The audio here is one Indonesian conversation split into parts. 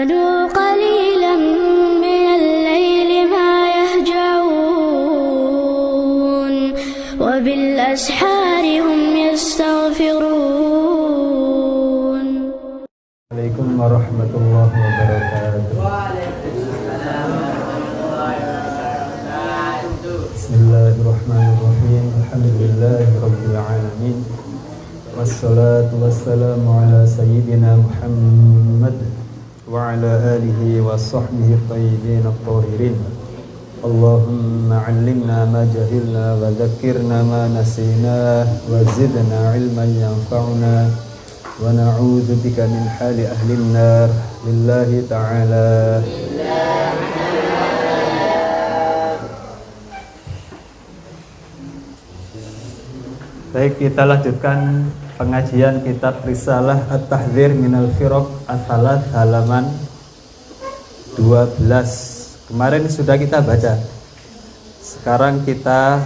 كانوا قليلا من الليل ما يهجعون وبالأسحار هم يستغفرون. عليكم ورحمة الله وبركاته. بسم الله الرحمن الرحيم. الحمد لله رب العالمين والصلاة والسلام على سيدنا محمد وعلى آله وصحبه الطيبين الطاهرين. اللهم علمنا ما جهلنا وذكرنا ما نسينا وزدنا علما ينفعنا ونعوذ بك من حال أهل النار لله تعالى. Baik, kita lanjutkan pengajian kitab Risalah At-Tahdzir Minal Firaq Ats-Tsalath halaman 12. Kemarin sudah kita baca. Sekarang kita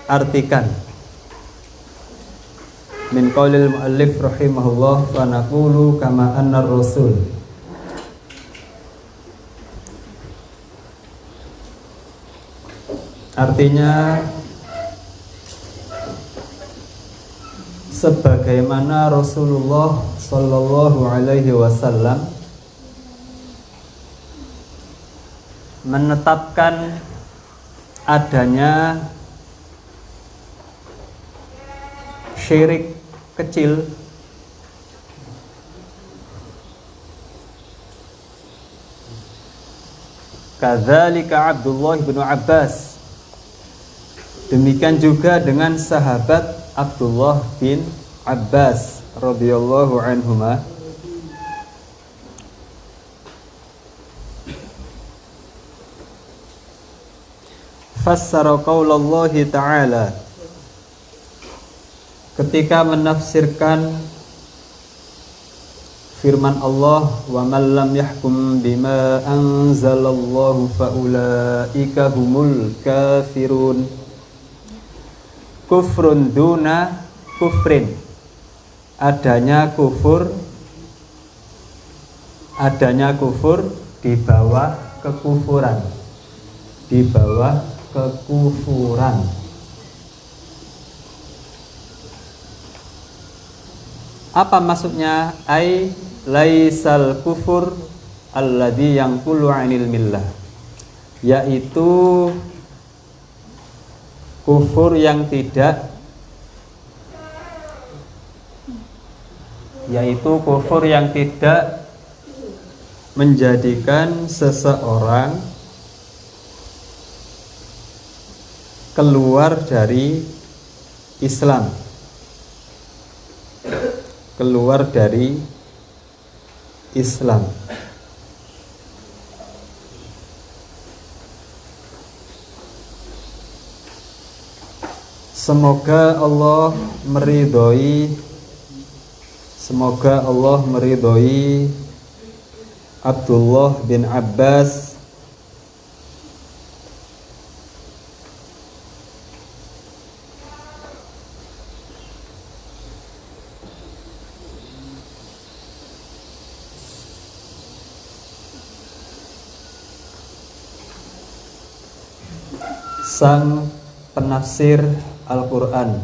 artikan. Min qaulil muallif rahimahullah wa naqulu kama anna rasul. Artinya sebagaimana Rasulullah sallallahu alaihi wasallam menetapkan adanya syirik kecil kadzalika Abdullah bin Abbas, demikian juga dengan sahabat Abdullah bin Abbas radhiyallahu anhuma. Fassara qaulallahi ta'ala, ketika menafsirkan firman Allah, wa man lam yahkum bima anzalallahu faulaika humul kafirun. Kufrun duna kufrin, adanya kufur di bawah kekufuran, di bawah kekufuran. Apa maksudnya? Ai laisal kufur alladzi yanqulu 'anil millah, yaitu kufur yang tidak menjadikan seseorang keluar dari Islam, keluar dari Islam. Semoga Allah meridhoi Abdullah bin Abbas sang penafsir Al-Quran.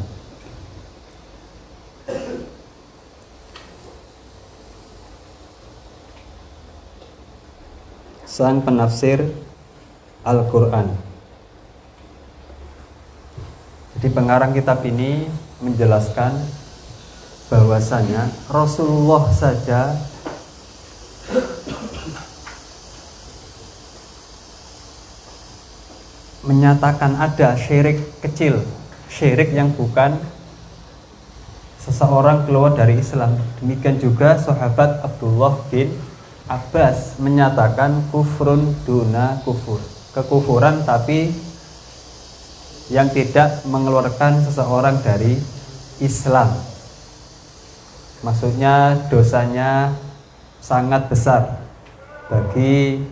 Sang penafsir Al-Quran. Jadi pengarang kitab ini menjelaskan bahwasanya Rasulullah saja menyatakan ada syirik kecil, syirik yang bukan seseorang keluar dari Islam. Demikian juga sahabat Abdullah bin Abbas menyatakan kufrun duna kufur, kekufuran tapi yang tidak mengeluarkan seseorang dari Islam. Maksudnya dosanya sangat besar bagi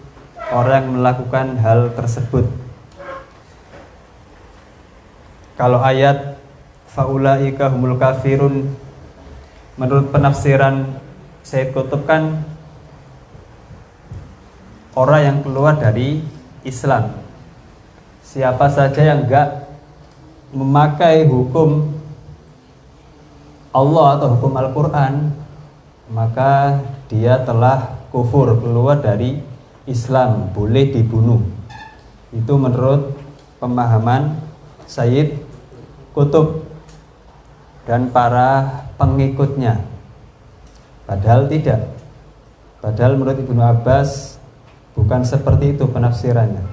orang yang melakukan hal tersebut. Kalau ayat faulaika humul kafirun, menurut penafsiran Sayyid Qutb kan orang yang keluar dari Islam. Siapa saja yang enggak memakai hukum Allah atau hukum Al-Quran, maka dia telah kufur, keluar dari Islam, boleh dibunuh. Itu menurut pemahaman Sayyid Qutb dan para pengikutnya. Padahal tidak. Padahal menurut Ibnu Abbas bukan seperti itu penafsirannya.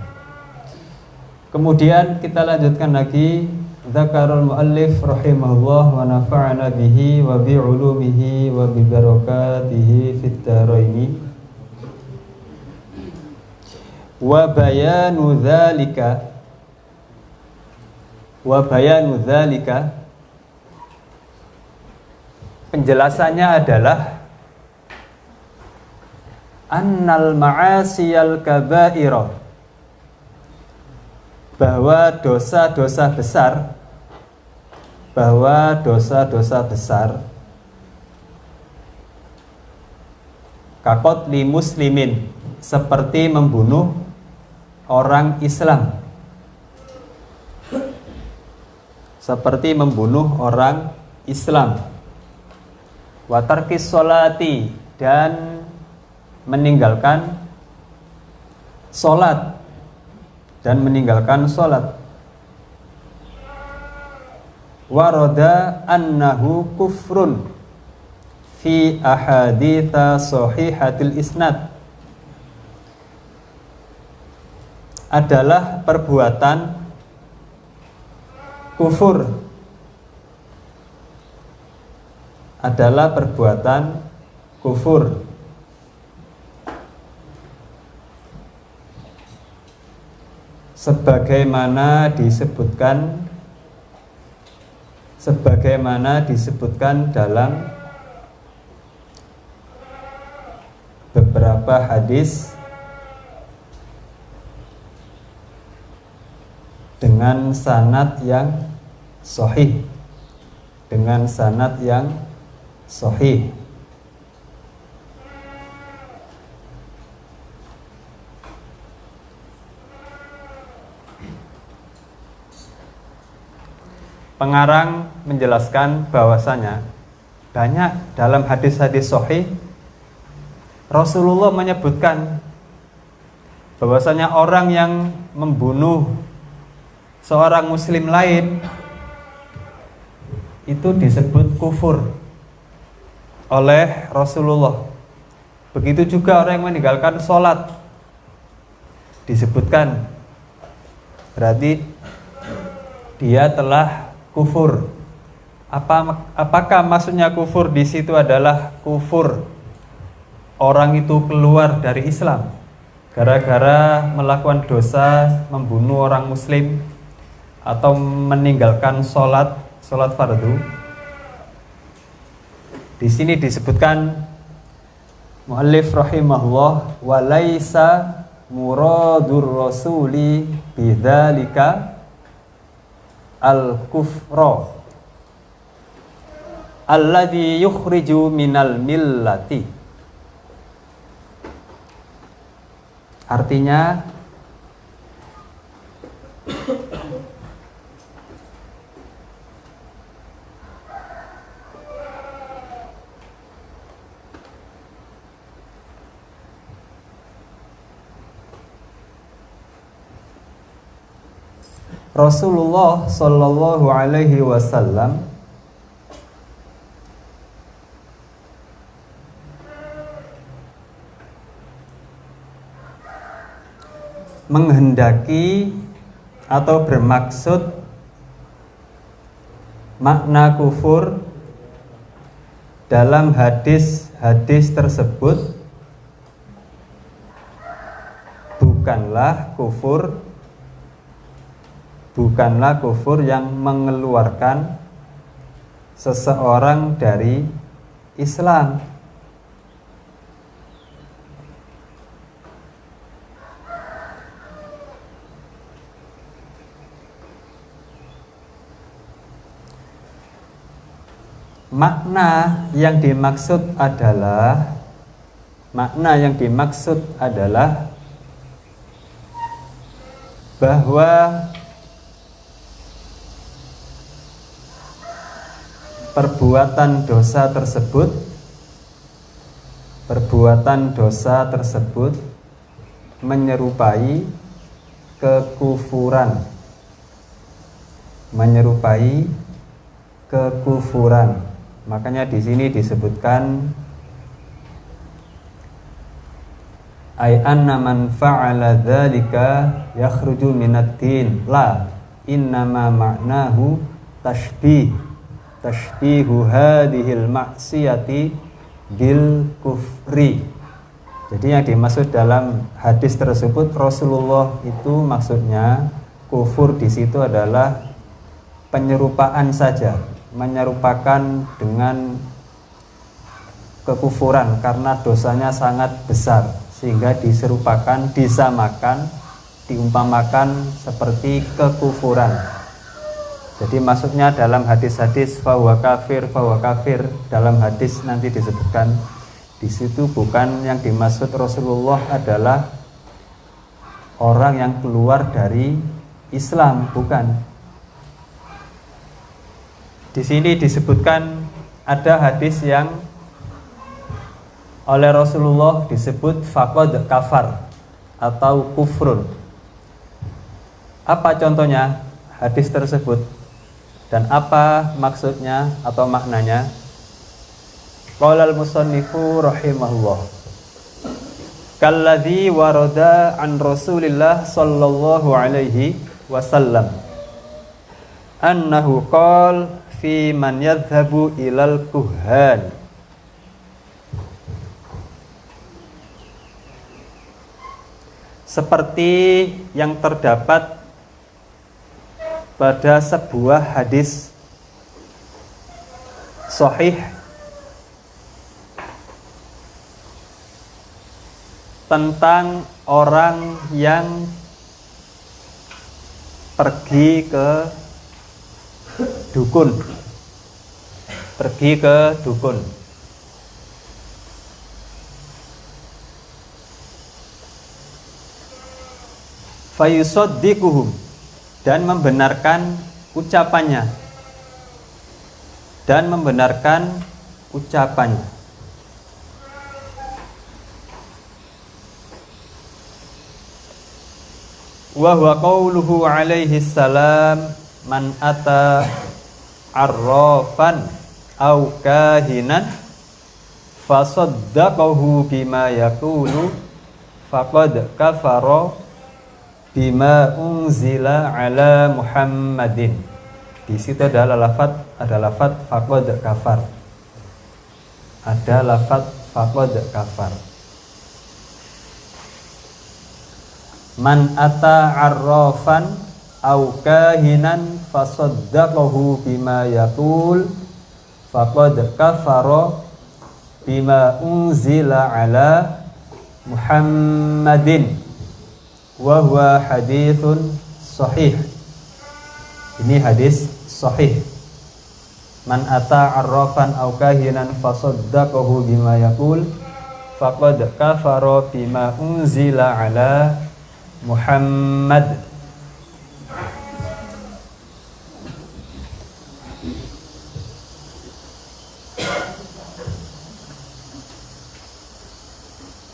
Kemudian kita lanjutkan lagi. Dzakarul muallif rahimahullah wa nafa'ana bihi wa bi ulumihi wa bi barakatihi fid dharaini. Wa bayanu dzalika penjelasannya adalah annal ma'asiyal kaba'ira, bahwa dosa-dosa besar kakotli muslimin, seperti membunuh orang Islam, watarkis sholati, dan meninggalkan sholat, waroda annahu kufrun fi ahaditha sahihatil isnad, adalah perbuatan kufur, sebagaimana disebutkan dalam beberapa hadis dengan sanad yang sahih, Pengarang menjelaskan bahwasanya banyak dalam hadis-hadis sahih Rasulullah menyebutkan bahwasanya orang yang membunuh seorang muslim lain itu disebut kufur oleh Rasulullah. Begitu juga orang yang meninggalkan sholat disebutkan, berarti dia telah kufur. Apakah maksudnya kufur di situ adalah kufur orang itu keluar dari Islam gara-gara melakukan dosa membunuh orang muslim atau meninggalkan sholat fardu? Di sini disebutkan muallif rahimahullah, walaisa muradur rasuli bidzalika al-kufra alladhi yukhriju minal millati. Artinya Rasulullah Shallallahu Alaihi Wasallam menghendaki atau bermaksud makna kufur dalam hadis-hadis tersebut bukanlah kufur yang mengeluarkan seseorang dari Islam. Makna yang dimaksud adalah bahwa perbuatan dosa tersebut menyerupai kekufuran. Makanya di sini disebutkan ay anna man fa'ala dzalika yakhruju minad din la innama ma'nahu tashbihu hadhil ma'siyati bil kufri. Jadi yang dimaksud dalam hadis tersebut, Rasulullah itu maksudnya kufur di situ adalah penyerupaan saja, menyerupakan dengan kekufuran karena dosanya sangat besar sehingga disamakan, diumpamakan seperti kekufuran. Jadi maksudnya dalam hadis-hadis fahuwa kafir, dalam hadis nanti disebutkan di situ bukan yang dimaksud Rasulullah adalah orang yang keluar dari Islam, bukan. Di sini disebutkan ada hadis yang oleh Rasulullah disebut faqad kafar atau kufrun. Apa contohnya hadis tersebut dan apa maksudnya atau maknanya? Qala al-musannifu rahimahullah kalladzi warada an Rasulillah sallallahu alaihi wasallam annahu qala fi man yadhhabu ilal kuhan seperti yang terdapat pada sebuah hadis sahih tentang orang yang pergi ke dukun. Fayusaddiquhum, dan membenarkan ucapannya. Wa huwa qauluhu alaihi salam man ata arrafan au kahinan fasaddaqahu bima yaqulu faqad kafara bima unzila ala Muhammadin. Di situ ada lafaz faqad kafar. Ada lafaz faqad kafar. Man ata arrafan au kahinan fasaddaqahu bima yaqul faqad kafara bima unzila ala Muhammadin wa huwa haditsun sahih. Ini hadis sahih. Man ata arrafan au kahinan fasaddaqahu bima yaqul faqad kafara bima unzila ala Muhammad.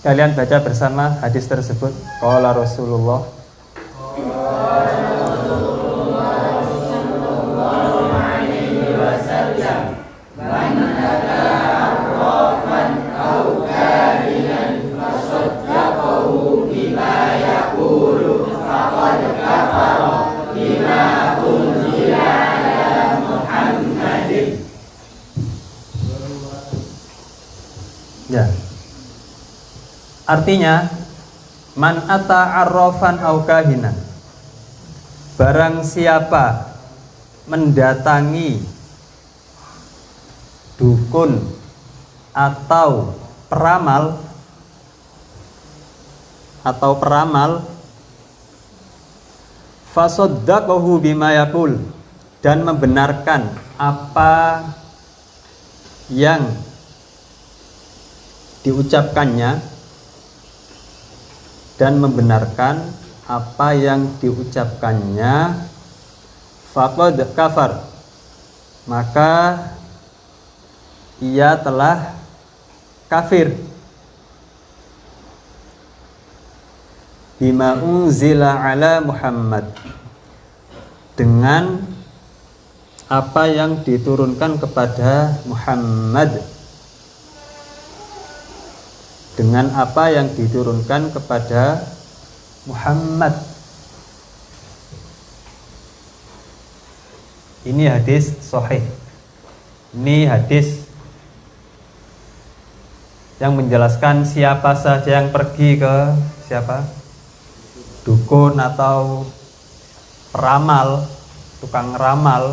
Kalian baca bersama hadis tersebut. Qala Rasulullah ya. Artinya man ata arrafan au kahinan, barang siapa mendatangi dukun atau peramal fasaddaqahu bima yaqul, dan membenarkan apa yang diucapkannya dan membenarkan apa yang diucapkannya, faqad kafar, maka ia telah kafir, bima unzila ala Muhammad, dengan apa yang diturunkan kepada Muhammad, dengan apa yang diturunkan kepada Muhammad. Ini hadis sahih. Ini hadis yang menjelaskan siapa saja yang pergi ke siapa? Dukun atau peramal, tukang ramal.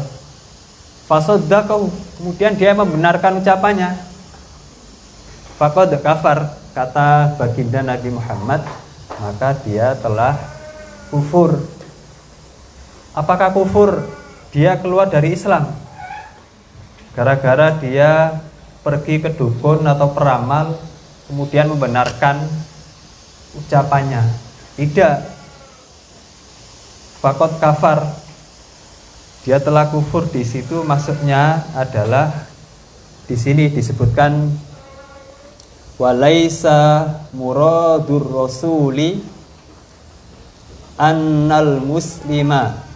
Fasaddaqahu, kemudian dia membenarkan ucapannya. Faqad kafar, kata baginda Nabi Muhammad, maka dia telah kufur. Apakah kufur? Dia keluar dari Islam gara-gara dia pergi ke dukun atau peramal kemudian membenarkan ucapannya? Tidak. Faqad kafar, dia telah kufur. Di situ maksudnya adalah di sini disebutkan walaisa muradur rasuli annal muslima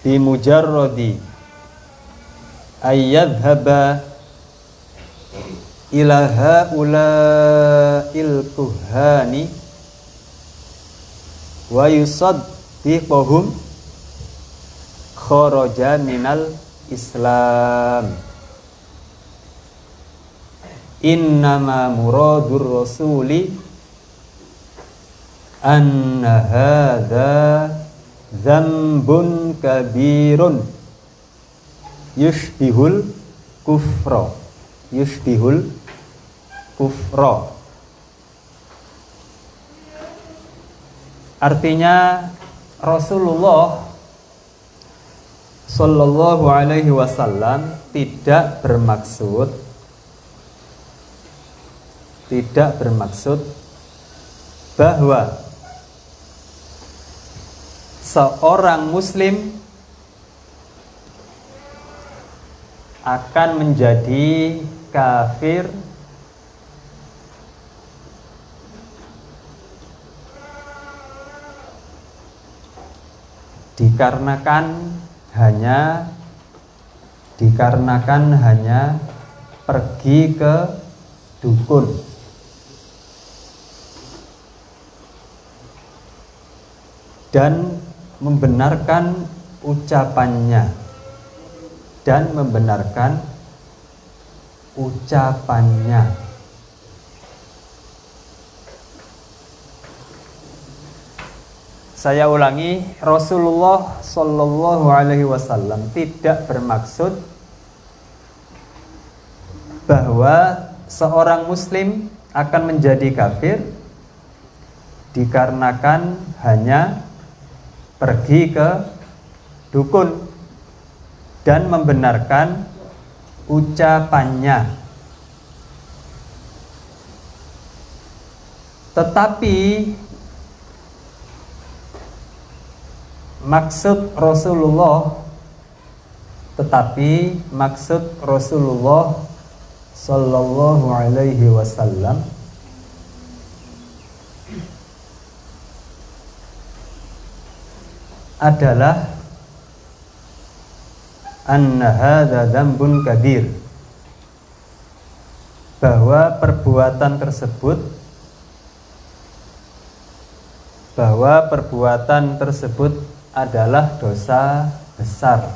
bimujarradi ayyadhaba ila haula'il kuhani wa yusaddiquhum kharaja minal Islam. Innama muradur rasuli anna hadza dzambun kabirun yushbihul kufra, yushbihul kufra. Artinya Rasulullah Sallallahu alaihi wasallam tidak bermaksud bahwa seorang muslim akan menjadi kafir dikarenakan hanya pergi ke dukun dan membenarkan ucapannya, Saya ulangi, Rasulullah Sallallahu alaihi wasallam tidak bermaksud bahwa seorang muslim akan menjadi kafir dikarenakan hanya pergi ke dukun dan membenarkan ucapannya. Tetapi maksud Rasulullah Sallallahu alaihi wasallam adalah anna hadza dzambun kabir, bahwa perbuatan tersebut adalah dosa besar,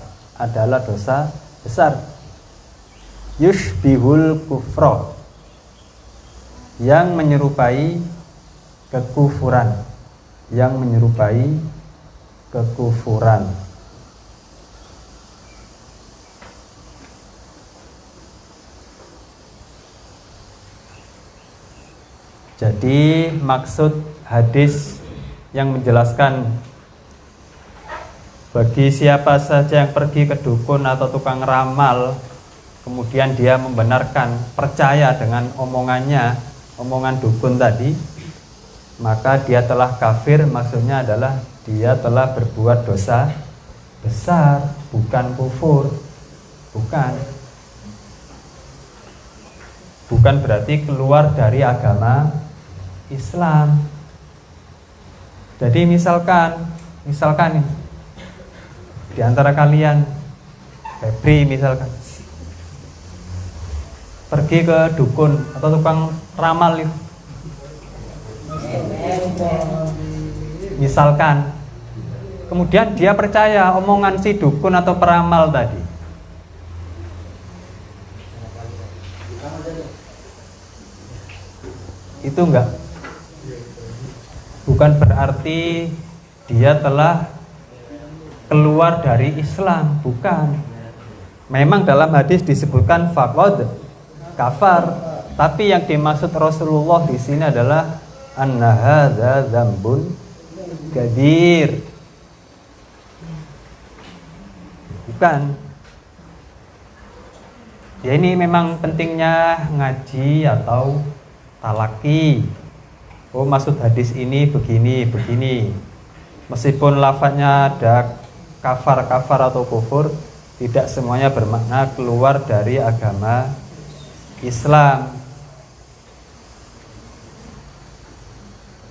yushbihul kufra, yang menyerupai kekufuran. Jadi maksud hadis yang menjelaskan bagi siapa saja yang pergi ke dukun atau tukang ramal kemudian dia membenarkan, percaya dengan omongan dukun tadi, maka dia telah kafir, maksudnya adalah dia telah berbuat dosa besar, bukan kufur. Bukan berarti keluar dari agama Islam. Jadi misalkan nih, di antara kalian, Febri misalkan, pergi ke dukun atau tukang ramal itu, misalkan, kemudian dia percaya omongan si dukun atau peramal tadi, itu bukan berarti dia telah keluar dari Islam, bukan. Memang dalam hadis disebutkan faqad kafar, tapi yang dimaksud Rasulullah di sini adalah anna hadza dzambun kabir. Bukan. Ya ini memang pentingnya ngaji atau talaki. Oh, maksud hadis ini begini. Meskipun lafadznya ada kafar atau kufur, tidak semuanya bermakna keluar dari agama Islam.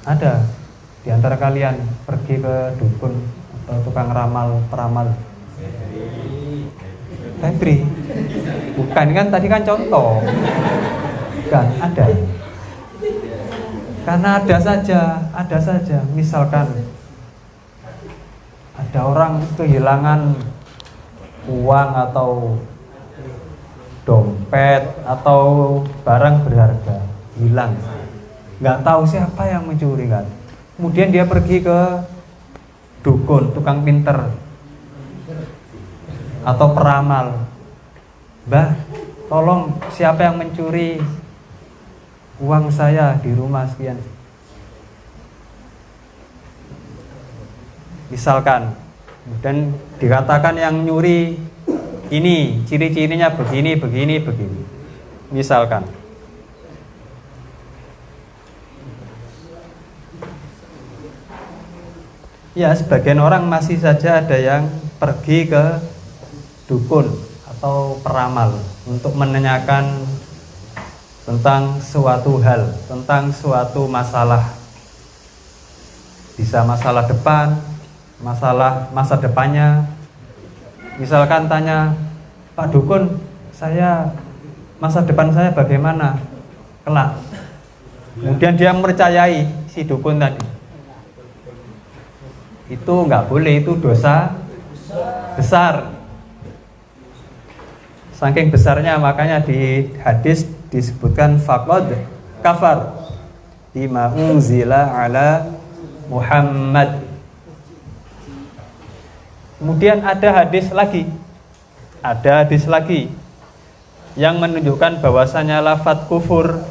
Ada di antara kalian pergi ke dukun atau tukang peramal? Febri. Bukan, kan tadi kan contoh. Bukan, ada. Karena ada saja. Misalkan ada orang kehilangan uang atau dompet atau barang berharga, hilang, nggak tahu siapa yang mencuri kan. Kemudian dia pergi ke dukun, tukang pinter atau peramal. Mbah, tolong siapa yang mencuri uang saya di rumah sekian. Misalkan, dan dikatakan yang nyuri ini ciri-cirinya begini. Misalkan, ya sebagian orang masih saja ada yang pergi ke dukun atau peramal untuk menanyakan tentang suatu hal, tentang suatu masalah. Bisa masalah depan, masa depannya. Misalkan tanya, Pak Dukun, masa depan saya bagaimana kelak? Kemudian dia mempercayai si dukun tadi. Itu nggak boleh, itu dosa besar. Saking besarnya makanya di hadis disebutkan faqad kafar bima unzila ala Muhammad. Kemudian ada hadis lagi yang menunjukkan bahwasanya lafadz kufur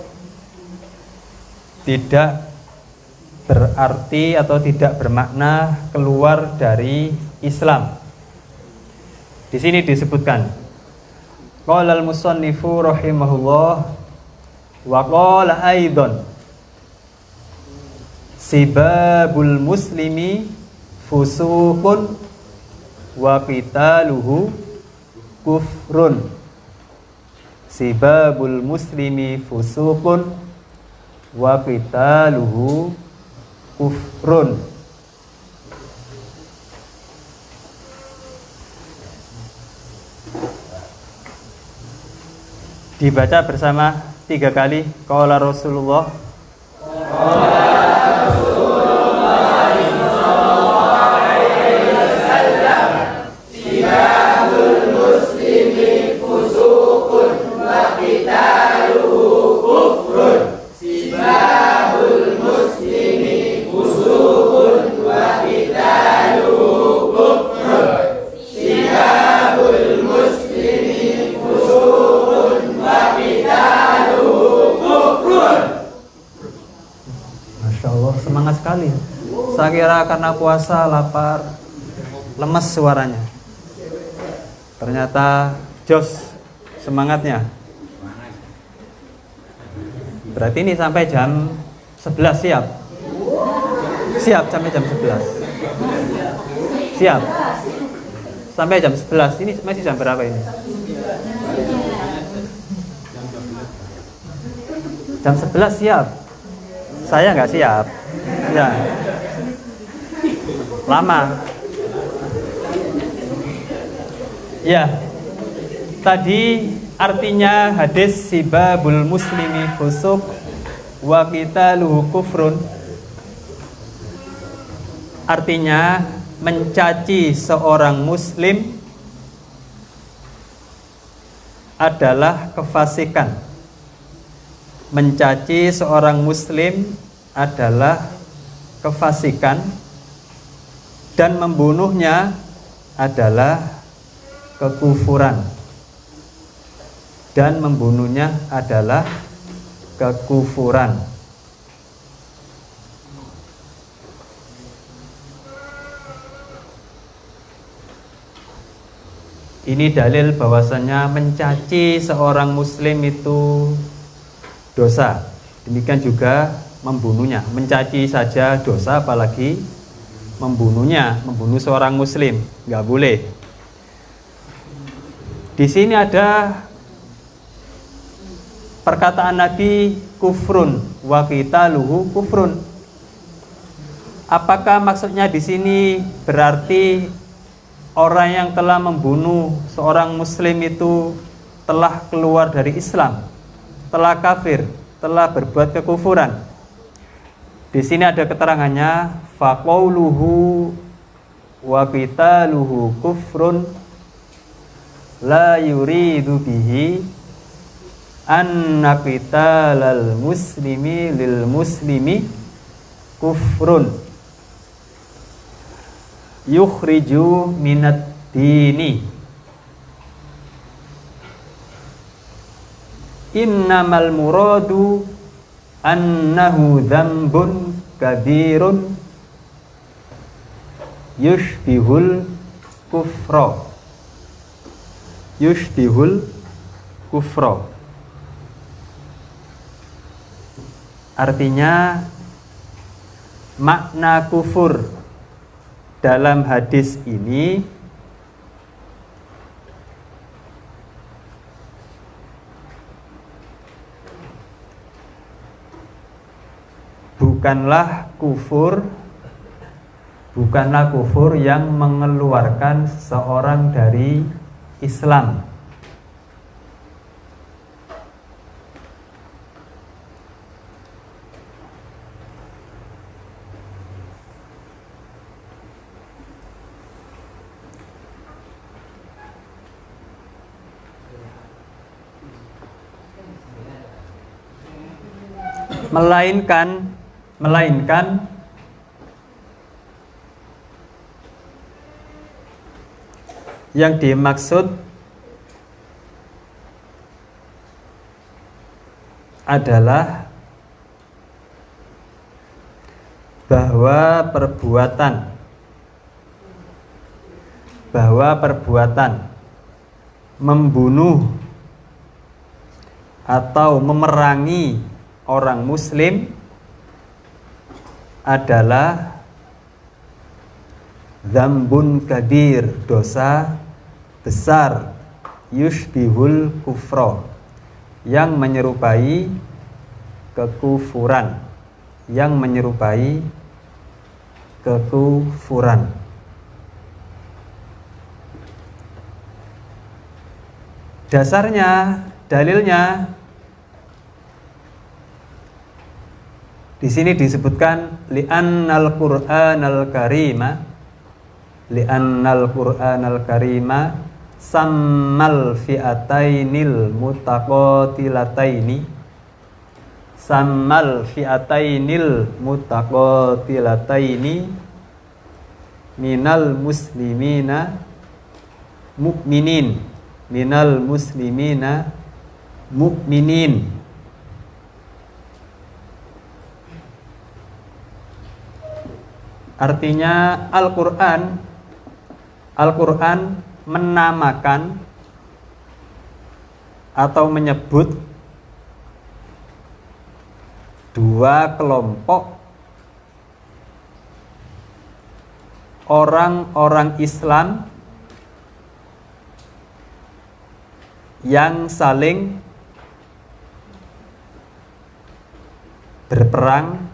tidak berarti atau tidak bermakna keluar dari Islam. Di sini disebutkan, qala al-musannifu rahimahullah wa qala aidan sibabul muslimi fusuqun wa qitaluhu kufrun. Sibabul muslimi fusuqun wa qitaluhu kufrun. Dibaca bersama 3 kali. Qala Rasulullah. Semangat sekali. Saya kira karena puasa, lapar, lemes suaranya. Ternyata jos semangatnya. Berarti ini sampai jam 11 siap. Siap sampai jam 11. Siap. Sampai jam 11. Ini masih jam berapa ini? Jam 11 siap. Saya nggak siap. Ya. Lama. Ya. Tadi artinya hadis sibabul muslimi fusuq wa qitaluhu kufrun. Artinya mencaci seorang muslim adalah kefasikan. Mencaci seorang muslim adalah kefasikan dan membunuhnya adalah kekufuran. Dan membunuhnya adalah kekufuran. Ini dalil bahwasanya mencaci seorang muslim itu dosa. Demikian juga membunuhnya. Mencaci saja dosa, apalagi membunuhnya, membunuh seorang muslim, nggak boleh. Di sini ada perkataan Nabi kufrun wa qitaluhu kufrun. Apakah maksudnya di sini berarti orang yang telah membunuh seorang muslim itu telah keluar dari Islam, telah kafir, telah berbuat kekufuran? Di sini ada keterangannya faqauluhu wa qitaluhu kufrun la yuridu bihi anna qitalal muslimi lil muslimi kufrun yukhriju minad dini. Innamal muradu annahu dzambun kabirun yushbihul kufra. Yushbihul kufra. Artinya makna kufur dalam hadis ini bukanlah kufur yang mengeluarkan seseorang dari Islam. Melainkan yang dimaksud adalah bahwa perbuatan membunuh atau memerangi orang muslim adalah dzambun kabir, dosa besar, yushbihul kufra, yang menyerupai kekufuran, Dasarnya, dalilnya di sini disebutkan li'annal Qur'anal Karima sammal fi'atainil mutaqatilataini minal muslimina mu'minin. Artinya Al-Quran menamakan atau menyebut dua kelompok orang-orang Islam yang saling berperang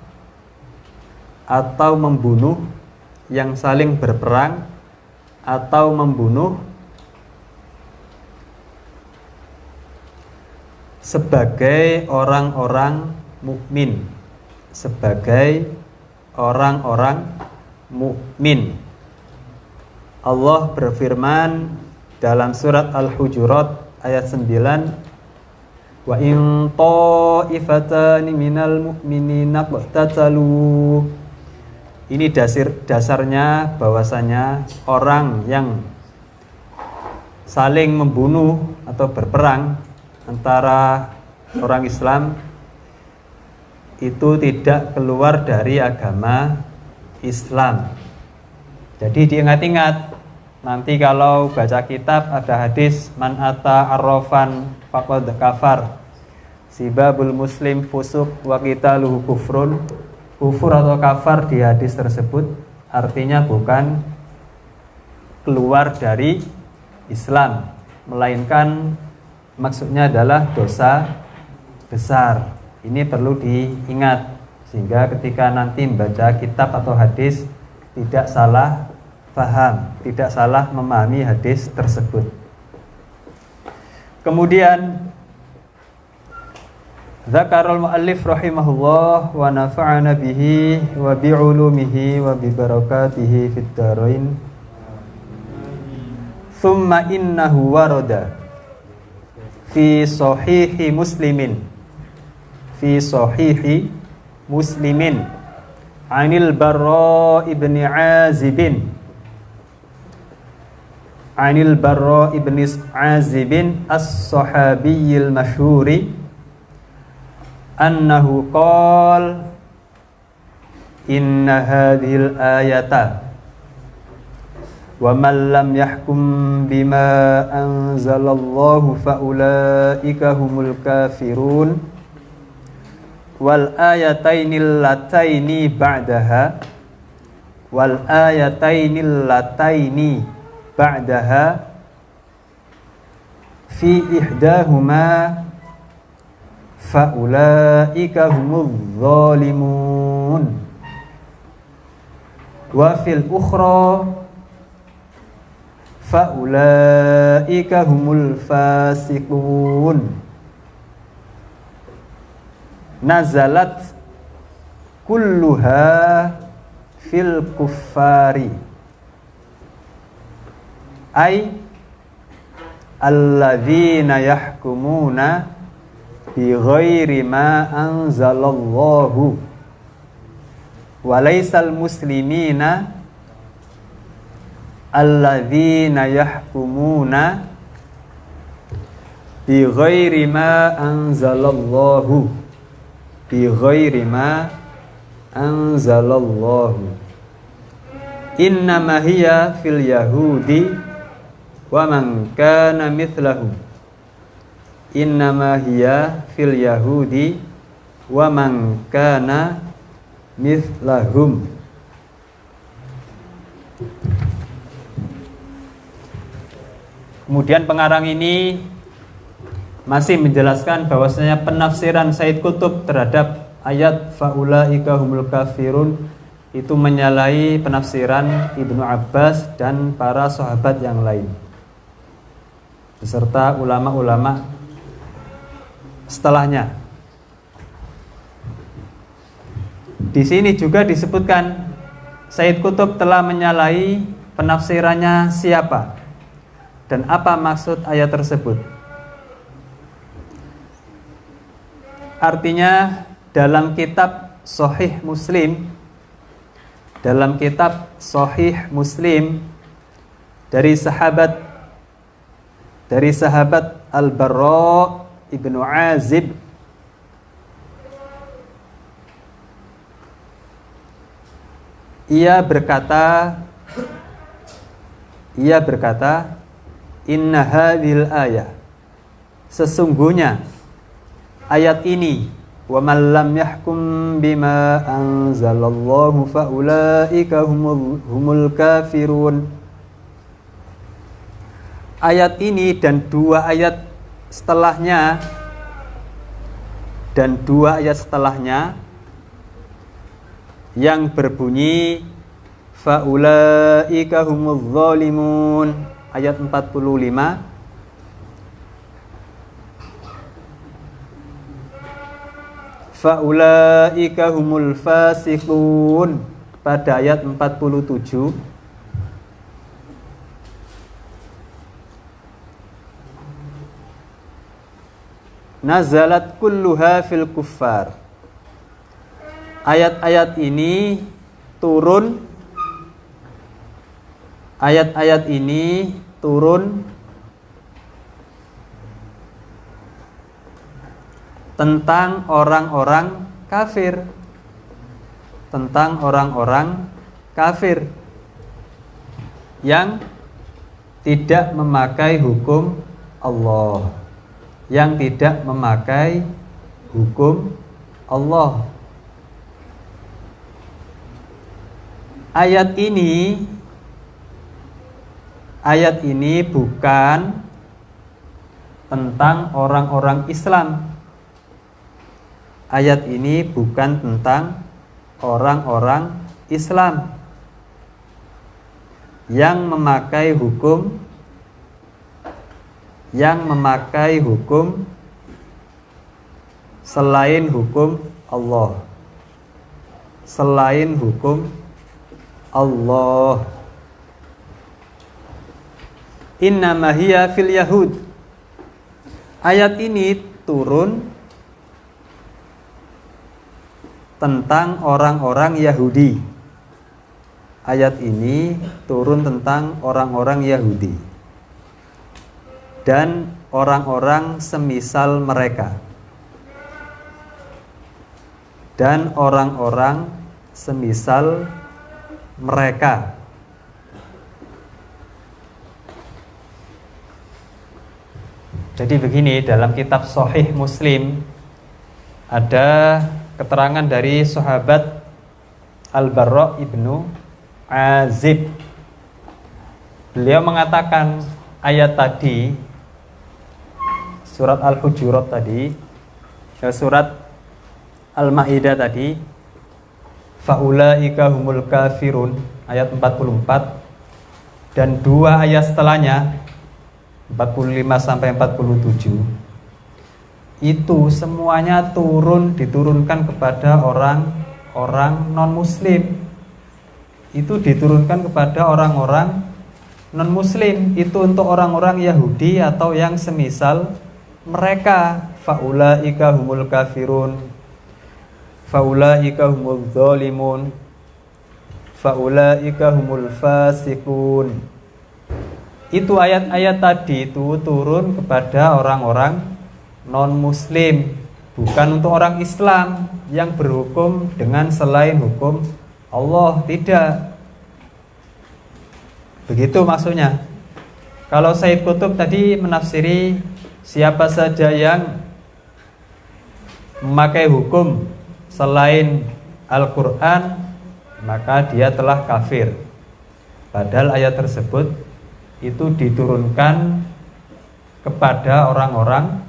atau membunuh, yang saling berperang atau membunuh sebagai orang-orang mukmin, sebagai orang-orang mukmin. Allah berfirman dalam surat Al-Hujurat ayat 9, wa in ta'ifatani minal mu'minina qatatalu. Ini dasarnya bahwasanya orang yang saling membunuh atau berperang antara orang Islam itu tidak keluar dari agama Islam. Jadi diingat-ingat, nanti kalau baca kitab ada hadis man ata arrafan faqad kafar, sibabul muslim fusuk wa qitaluhu kufrun. Kufur atau kafar di hadis tersebut artinya bukan keluar dari Islam, melainkan maksudnya adalah dosa besar. Ini perlu diingat sehingga ketika nanti membaca kitab atau hadis tidak salah paham, tidak salah memahami hadis tersebut. Kemudian Zakarul muallif rahimahullah wa nafa'ana bihi wa bi'ulumihi wa bi barakatihi fid dharain. Thumma innahu warada fi sahihi muslimin anil Barra ibn Azibin as-sahabiyyil masyhuri annahu qala inna hadhil ayata wa man lam yahkum bima anzalallahu fa ulaika humul kafirun wal ayataini lataini ba'daha fi ihdahuma faulaika humuz zalimun wa fil ukhra faulaika humul fasiqun. Nazalat kulluha fil kuffari ay alladzina yahkumuna bi ghairi ma anzalallahu wa laysal muslimina alladzina yahkumuna bi ghairi ma anzalallahu innama hiya fil yahudi wa man kana mithlahum innama hiya fil yahudi wa man kana mithlahum. Kemudian pengarang ini masih menjelaskan bahwasanya penafsiran Said Qutb terhadap ayat faulaika humul kafirun itu menyalahi penafsiran Ibnu Abbas dan para sahabat yang lain beserta ulama-ulama setelahnya. Di sini juga disebutkan Said Qutb telah menyalahi penafsirannya siapa dan apa maksud ayat tersebut. Artinya dalam kitab Sahih Muslim dari sahabat Al-Barra ibnu Azib ia berkata inna hadhil ayah, sesungguhnya ayat ini wa man lam yahkum bima anzalallahu faulaika humul kafirun. Ayat ini dan dua ayat setelahnya yang berbunyi faulaika humuz zalimun, ayat 45, faulaika humul fasiqun pada ayat 47, nazalat kulluha fil kuffar. Ayat-ayat ini turun tentang orang-orang kafir yang tidak memakai hukum Allah, Ayat ini bukan tentang orang-orang Islam. Ayat ini bukan tentang orang-orang Islam yang memakai hukum selain hukum Allah. Innama hiya fil yahud. Ayat ini turun tentang orang-orang Yahudi. Dan orang-orang semisal mereka. Jadi begini, dalam kitab Sahih Muslim ada keterangan dari sahabat Al-Barra ibnu Azib. Beliau mengatakan ayat tadi, surat Al-Hujurat tadi, surat Al-Maidah tadi, faulaika humul kafirun, ayat 44, dan dua ayat setelahnya 45 sampai 47, itu semuanya diturunkan kepada orang-orang non-muslim. Itu diturunkan kepada orang-orang non-muslim. Itu untuk orang-orang Yahudi atau yang semisal mereka. Faulaika humul kafirun, faulaika humul zalimun, faulaika humul fasiqun. Itu ayat-ayat tadi itu turun kepada orang-orang non-muslim, bukan untuk orang Islam yang berhukum dengan selain hukum Allah, tidak. Begitu maksudnya. Kalau Sayyid Qutb tadi menafsiri siapa saja yang memakai hukum selain Al-Quran, maka dia telah kafir. Padahal ayat tersebut itu diturunkan kepada orang-orang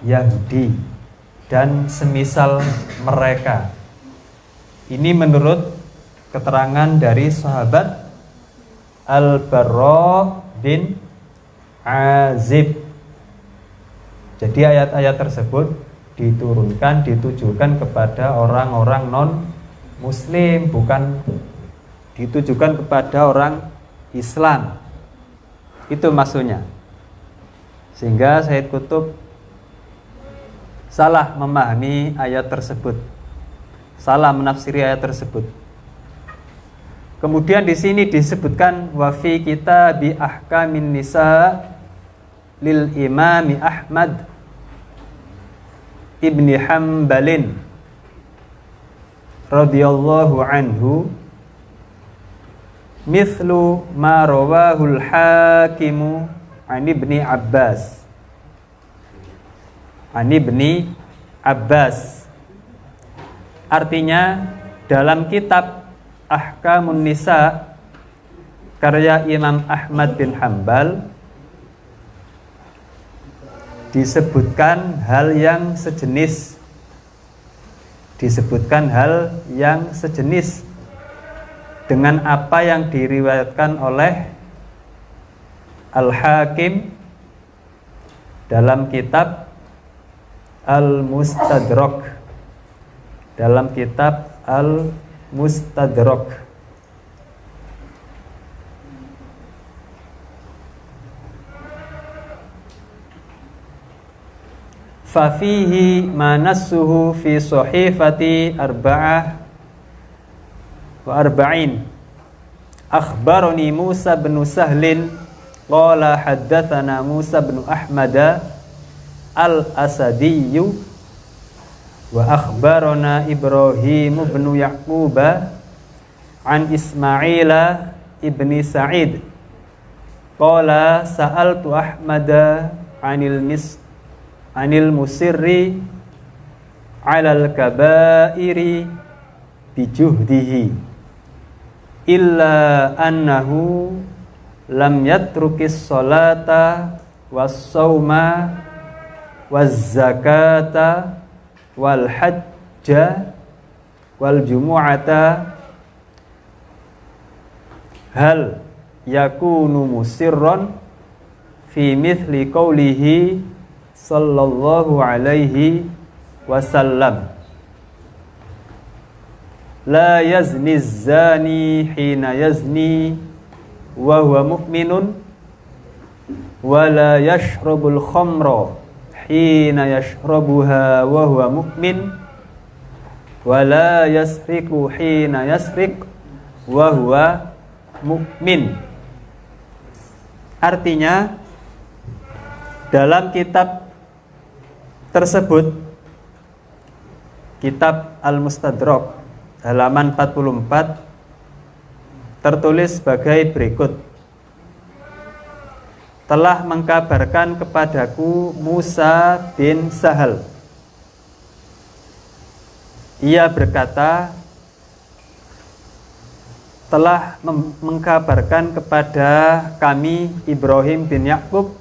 Yahudi dan semisal mereka. Ini menurut keterangan dari sahabat Al-Barra bin Azib. Jadi ayat-ayat tersebut ditujukan kepada orang-orang non-muslim, bukan ditujukan kepada orang Islam. Itu maksudnya. Sehingga Sayyid Qutb salah memahami ayat tersebut, salah menafsiri ayat tersebut. Kemudian di sini disebutkan wa fi kitabi ahkamin nisa lil imami Ahmad ibni Hambalin radhiyallahu anhu mithlu ma rawahul hakimu an ibni Abbas Artinya dalam kitab Ahkamun Nisa karya Imam Ahmad bin Hambal disebutkan hal yang sejenis, dengan apa yang diriwayatkan oleh Al-Hakim dalam kitab Al-Mustadrak, Fafihi manassuhu fi sahifati arba'in. Akhbarani Musa bin Sahlin qala haddatsana Musa bin Ahmad al-Asadiyyu wa akhbarana Ibrahim bin Yaqub an Ismaila ibni Sa'id qala sa'altu Ahmad anil musirri alal kabairi bijuhdihi illa annahu lam yatrukis salata was sauma waz zakata wal hajja wal jumu'ata hal yakunu musirran fi mithli qawlihi sallallahu alaihi wasallam la yazni zani hina yazni wa huwa mu'minun wa la yashrabul khamra hina yashrabuha wa huwa mu'min wa la yasriku hina yasrik wa huwa mu'min. Artinya dalam kitab tersebut, kitab Al-Mustadrak halaman 44 tertulis sebagai berikut. Telah mengkabarkan kepadaku Musa bin Sahal. Ia berkata, telah mengkabarkan kepada kami Ibrahim bin Yaqub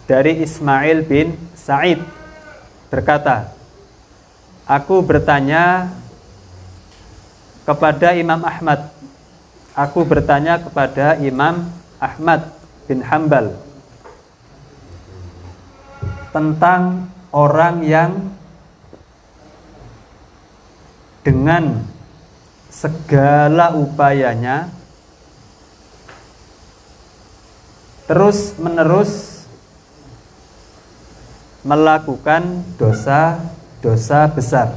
dari Ismail bin Sa'id berkata, aku bertanya kepada Imam Ahmad. Aku bertanya kepada Imam Ahmad bin Hambal tentang orang yang dengan segala upayanya terus-menerus melakukan dosa-dosa besar,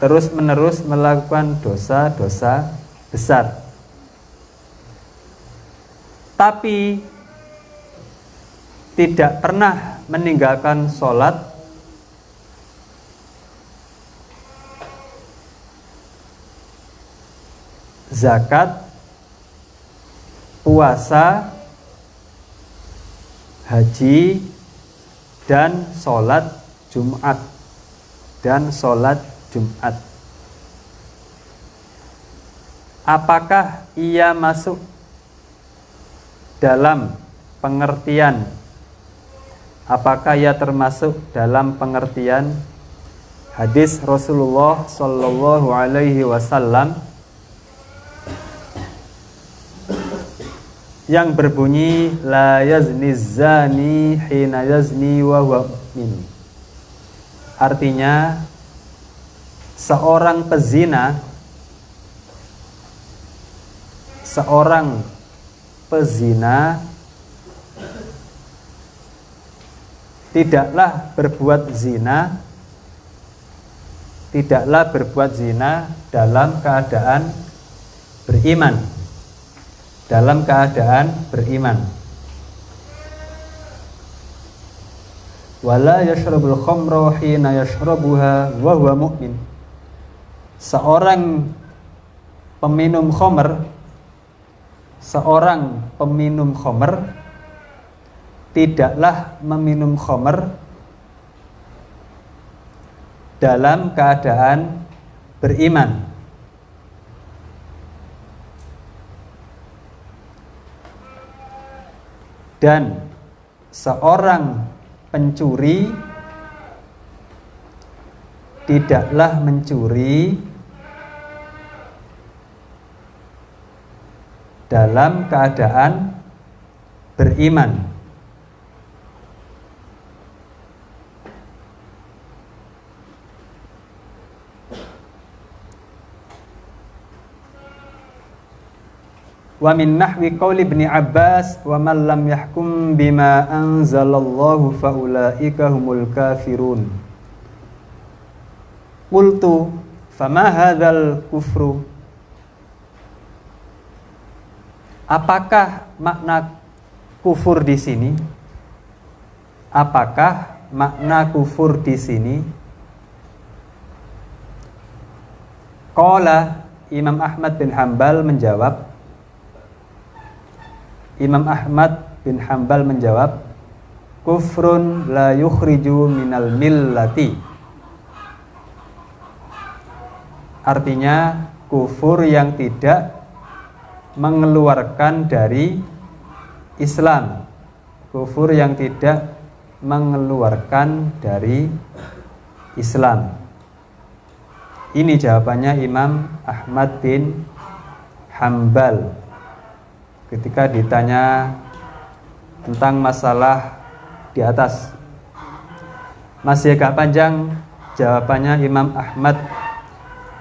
terus-menerus melakukan dosa-dosa besar, tapi tidak pernah meninggalkan sholat, zakat, puasa, haji, dan sholat Jumat. Apakah ia masuk dalam pengertian? Apakah ia termasuk dalam pengertian hadis Rasulullah Sallallahu Alaihi Wasallam yang berbunyi la yazni zani hina yazni wa huwa mu'min? Artinya seorang pezina tidaklah berbuat zina dalam keadaan beriman. Wala yashrabul khamra hina yashrabuha wa huwa mu'min. Seorang peminum khamr tidaklah meminum khamr dalam keadaan beriman. Dan seorang pencuri tidaklah mencuri dalam keadaan beriman. Wa min nahwi qauli Ibnu Abbas wa man lam yahkum bima anzalallahu faulaika humul kafirun. Qultu fama hadzal kufru? Apakah makna kufur di sini? Apakah makna kufur di sini? Qala Imam Ahmad bin Hambal menjawab. Imam Ahmad bin Hambal menjawab, kufrun la yukhriju minal millati. Artinya kufur yang tidak mengeluarkan dari Islam. Kufur yang tidak mengeluarkan dari Islam. Ini jawabannya Imam Ahmad bin Hambal ketika ditanya tentang masalah di atas. Masih agak panjang jawabannya Imam Ahmad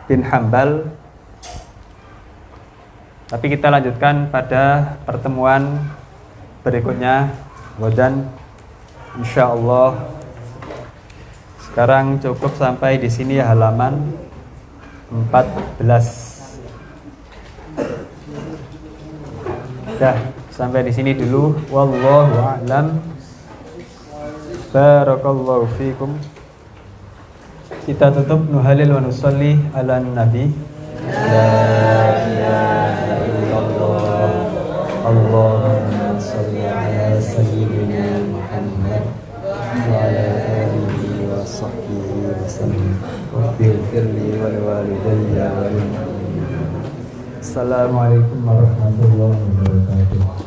bin Hambal, tapi kita lanjutkan pada pertemuan berikutnya. Dan insyaallah sekarang cukup sampai di sini halaman 14. Dah, sampai di sini dulu. Wallahu a'lam. Barakallahu fikum. Kita tutup nuhalil wa nusalli ala nabi. La ilaha illallah. Allahumma salli ala sayyidina Muhammad wa ala alihi wa sahbihi wa sallam. Rabbil firli wal walidayya wal mu'minin. Assalamualaikum warahmatullahi wabarakatuh.